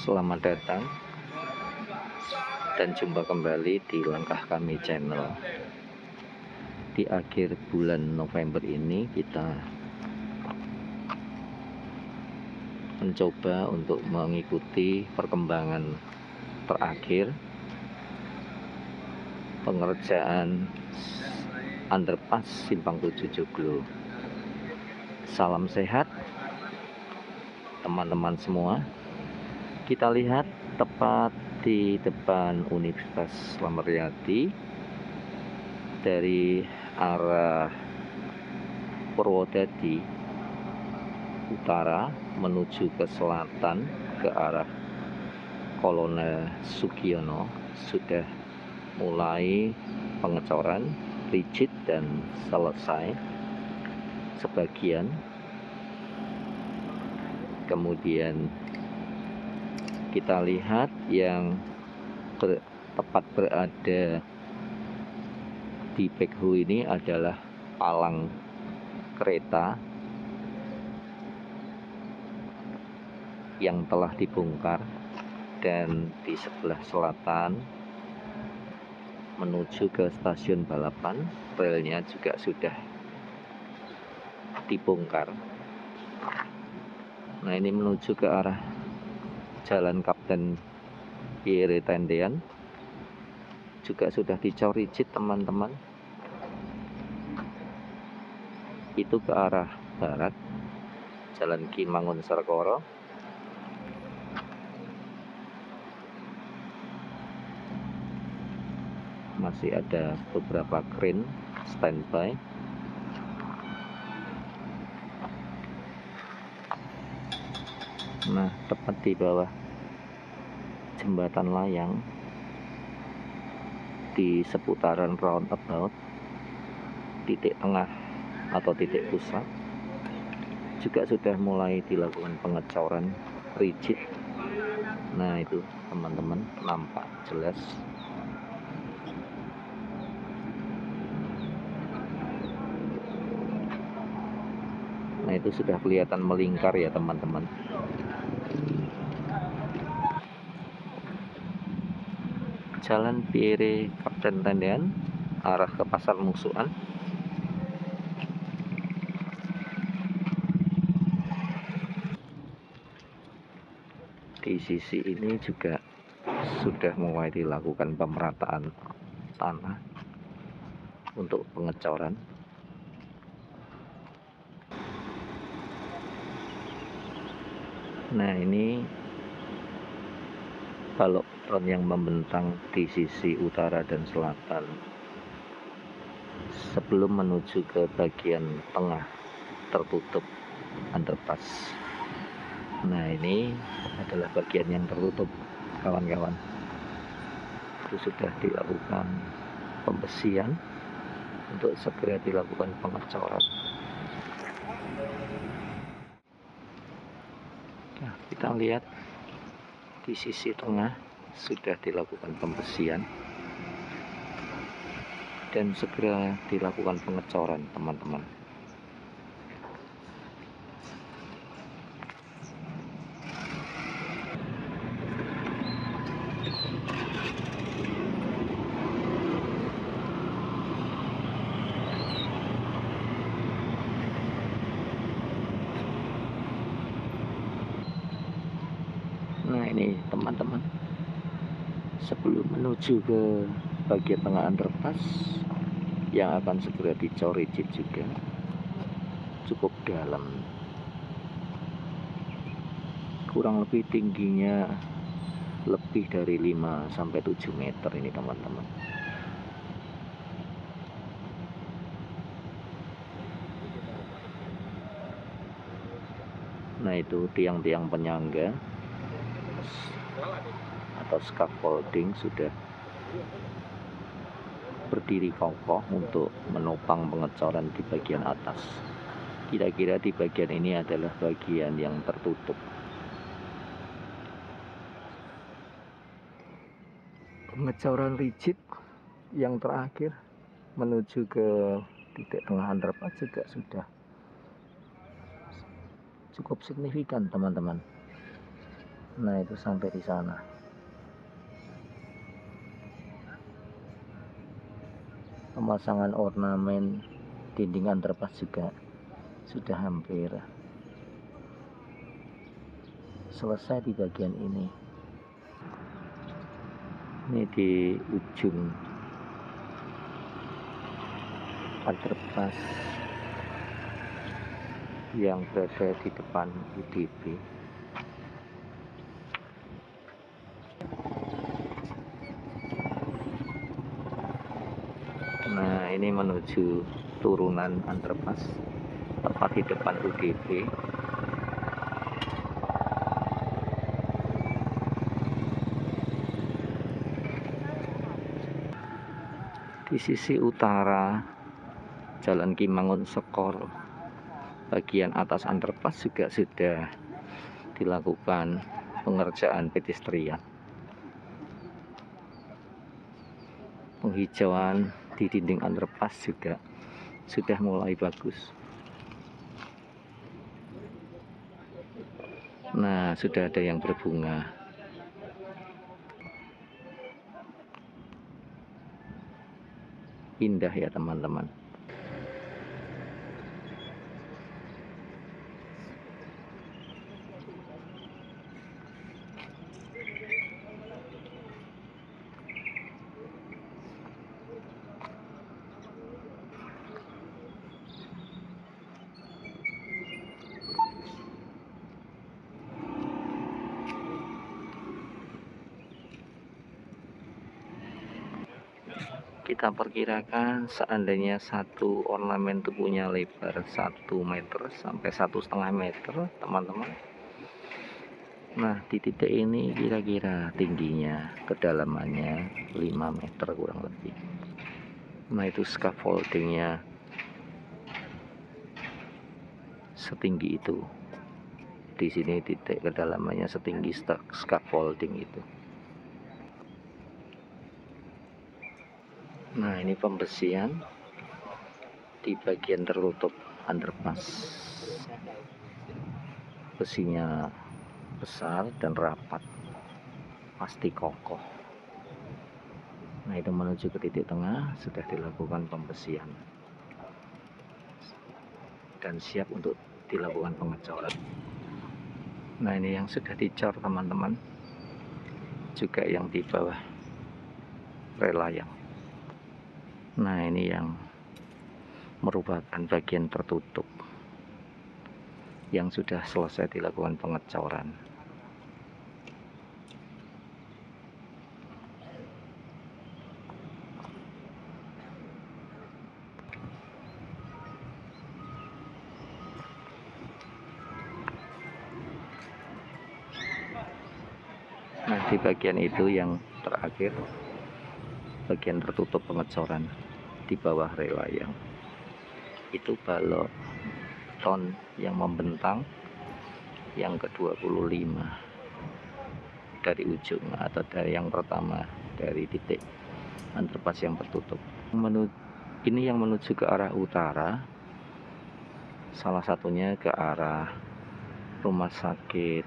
selamat datang dan jumpa kembali di Langkah Kami Channel. Di akhir bulan November ini kita mencoba untuk mengikuti perkembangan terakhir pengerjaan underpass Simpang 7 Joglo. Salam sehat teman-teman semua. Kita lihat tepat di depan Universitas Slamet Riyadi dari arah Purwodadi utara menuju ke selatan ke arah Kolonel Sugiono sudah mulai pengecoran rigid dan selesai sebagian. Kemudian kita lihat yang tepat berada di backhoe ini adalah palang kereta yang telah dibongkar, dan di sebelah selatan menuju ke stasiun balapan relnya juga sudah dibongkar. Nah, ini menuju ke arah Jalan Kapten Pierre Tendean juga sudah dicor rigid teman-teman. Itu ke arah barat Jalan Ki Mangunserkoro. Masih ada beberapa crane standby. Nah, tepat di bawah jembatan layang di seputaran roundabout titik tengah atau titik pusat juga sudah mulai dilakukan pengecoran rigid. Nah, itu teman-teman nampak jelas. Nah, itu sudah kelihatan melingkar ya teman-teman. Jalan Pierre Kapten Tendean arah ke Pasar Musuhan. Di sisi ini juga sudah mulai dilakukan pemerataan tanah untuk pengecoran. Nah, ini balok beton yang membentang di sisi utara dan selatan sebelum menuju ke bagian tengah tertutup underpass. Nah, ini adalah bagian yang tertutup kawan-kawan. Itu sudah dilakukan pembesian untuk segera dilakukan pengecoran. Nah, kita lihat di sisi tengah sudah dilakukan pembesian dan segera dilakukan pengecoran teman-teman. Nah, ini teman-teman, sebelum menuju ke bagian tengah underpass yang akan segera dicor rigid juga cukup dalam, kurang lebih tingginya lebih dari 5-7 meter ini teman-teman. Nah, itu tiang-tiang penyangga atau scaffolding sudah berdiri kokoh untuk menopang pengecoran di bagian atas. Kira-kira di bagian ini adalah bagian yang tertutup. Pengecoran rigid yang terakhir menuju ke titik tengah underpass juga sudah cukup signifikan teman-teman. Nah, itu sampai di sana. Pemasangan ornamen dinding underpass juga sudah hampir selesai di bagian ini. Ini di ujung underpass yang berada di depan UDP. Nah, ini menuju turunan underpass tepat di depan UDP. Di sisi utara Jalan Kimangun Sekor bagian atas underpass juga sudah dilakukan pengerjaan pedestrian. Penghijauan di dinding underpass juga sudah mulai bagus. Nah, sudah ada yang berbunga. Indah ya teman-teman. Kita perkirakan seandainya satu ornamen itu punya lebar 1 meter sampai 1,5 meter teman-teman. Nah, di titik ini kira-kira tingginya, kedalamannya 5 meter kurang lebih. Nah, itu scaffoldingnya setinggi itu. Di sini titik kedalamannya setinggi scaffolding itu. Nah, ini pembersihan di bagian tertutup underpass. Besinya besar dan rapat, pasti kokoh. Nah, itu menuju ke titik tengah sudah dilakukan pembersihan dan siap untuk dilakukan pengecoran. Nah, ini yang sudah dicor teman-teman, juga yang di bawah rel layang. Nah, ini yang merupakan bagian tertutup yang sudah selesai dilakukan pengecoran. Nah, di bagian itu yang terakhir, bagian tertutup pengecoran di bawah rel layang, itu balok beton yang membentang yang ke-25 dari ujung atau dari yang pertama dari titik underpass yang tertutup. Ini yang menuju ke arah utara, salah satunya ke arah Rumah Sakit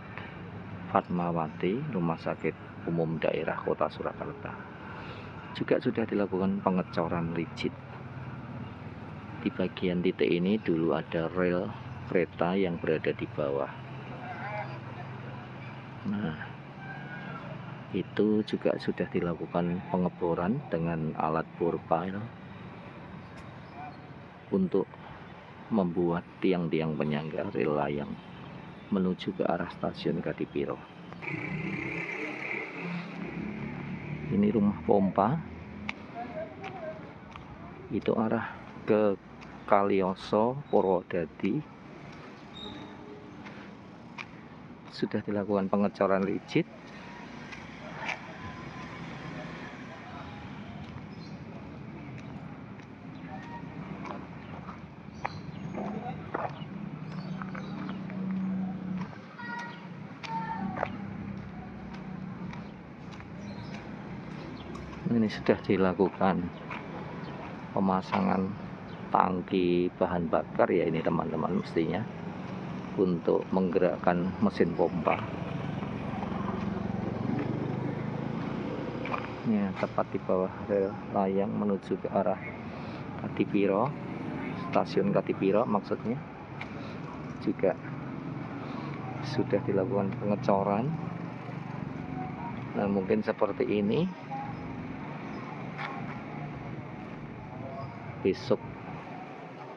Fatmawati, Rumah Sakit Umum Daerah Kota Surakarta. Juga sudah dilakukan pengecoran rigid. Di bagian titik ini dulu ada rel kereta yang berada di bawah. Nah, itu juga sudah dilakukan pengeboran dengan alat bore pile untuk membuat tiang-tiang penyangga rel layang menuju ke arah stasiun Kadipiro. Ini rumah pompa, itu arah ke Kalioso Purwodadi. Sudah dilakukan pengecoran rigid. Ini sudah dilakukan pemasangan tangki bahan bakar ya ini teman-teman, mestinya untuk menggerakkan mesin pompa. Ya, tepat di bawah rel layang menuju ke arah Katipiro, stasiun Katipiro maksudnya, juga sudah dilakukan pengecoran. Nah, mungkin seperti ini. Besok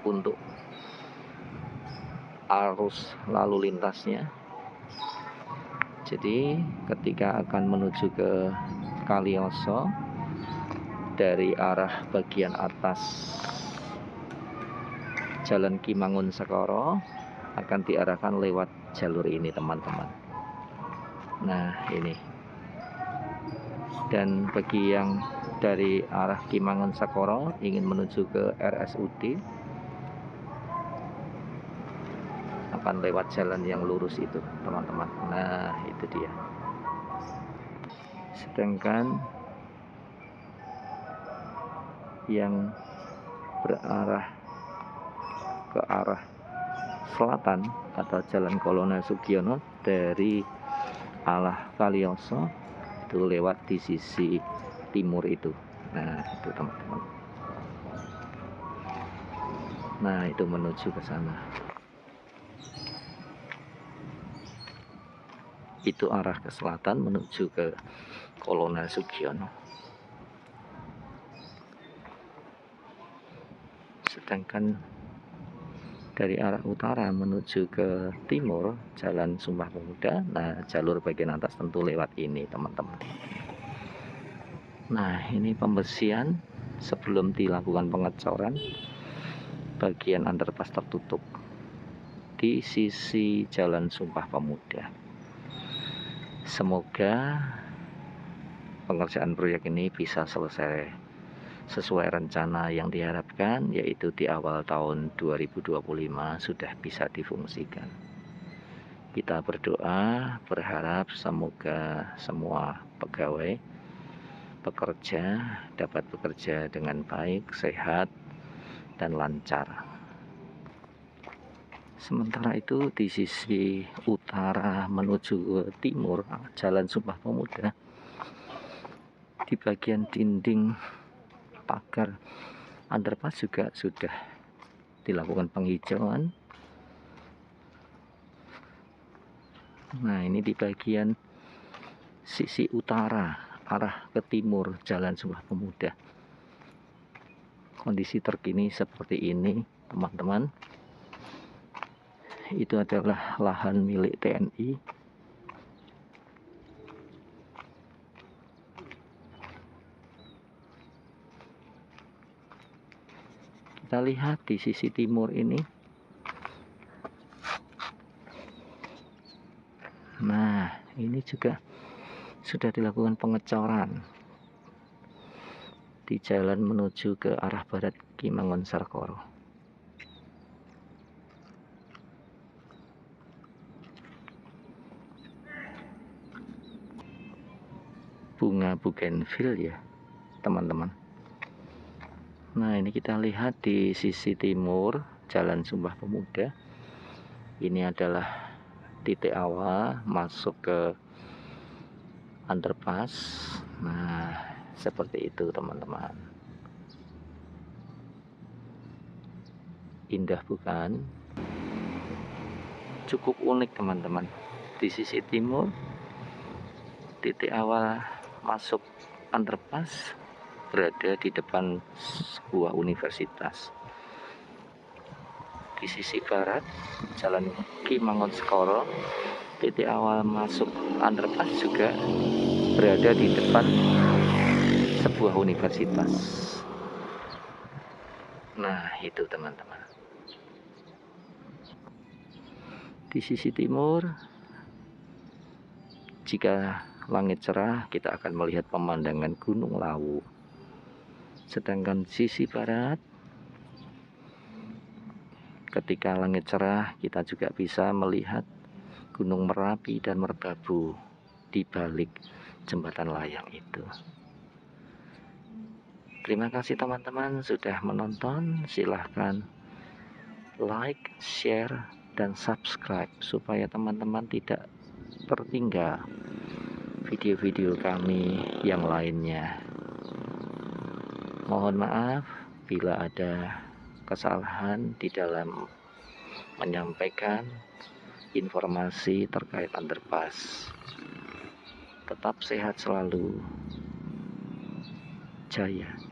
untuk arus lalu lintasnya, jadi ketika akan menuju ke Kaliyoso dari arah bagian atas Jalan Ki Mangun-Sekoro akan diarahkan lewat jalur ini, teman-teman. Nah, ini. Dan bagi yang dari arah Ki Mangun-Sekoro ingin menuju ke RSUD akan lewat jalan yang lurus itu, teman-teman. Nah, itu dia. Sedangkan yang berarah ke arah selatan atau Jalan Kolonel Sugiono dari arah Kaliyoso itu lewat di sisi timur itu. Nah, itu teman-teman. Nah, itu menuju ke sana. Itu arah ke selatan menuju ke Kolonel Sugiono. Sedangkan dari arah utara menuju ke timur Jalan Sumpah Pemuda, nah jalur bagian atas tentu lewat ini, teman-teman. Nah, ini pembersihan sebelum dilakukan pengecoran bagian underpass tertutup di sisi Jalan Sumpah Pemuda. Semoga pengerjaan proyek ini bisa selesai sesuai rencana yang diharapkan, yaitu di awal tahun 2025 sudah bisa difungsikan. Kita berdoa, berharap semoga semua pegawai pekerja dapat bekerja dengan baik, sehat, dan lancar. Sementara itu di sisi utara menuju ke timur Jalan Sumpah Pemuda, di bagian dinding pagar underpass juga sudah dilakukan penghijauan. Nah, ini di bagian sisi utara arah ke timur Jalan Sumpah Pemuda. Kondisi terkini seperti ini, teman-teman. Itu adalah lahan milik TNI. Kita lihat di sisi timur ini. Nah, ini juga sudah dilakukan pengecoran di jalan menuju ke arah barat Ki Mangun-Sekoro. Bunga bougainville ya, teman-teman. Nah, ini kita lihat di sisi timur Jalan Sumpah Pemuda. Ini adalah titik awal masuk ke underpass. Nah, seperti itu, teman-teman. Indah bukan? Cukup unik, teman-teman. Di sisi timur titik awal masuk underpass berada di depan sebuah universitas. Di sisi barat Jalan Ki Mangun-Sekoro, titik awal masuk underpass juga berada di depan sebuah universitas. Nah, itu teman-teman. Di sisi timur, jika langit cerah, kita akan melihat pemandangan Gunung Lawu. Sedangkan sisi barat, ketika langit cerah, kita juga bisa melihat Gunung Merapi dan Merbabu di balik jembatan layang itu. Terima kasih teman-teman sudah menonton. Silahkan like, share, dan subscribe supaya teman-teman tidak tertinggal video-video kami yang lainnya. Mohon maaf bila ada kesalahan di dalam menyampaikan informasi terkait underpass. Tetap sehat selalu. Jaya.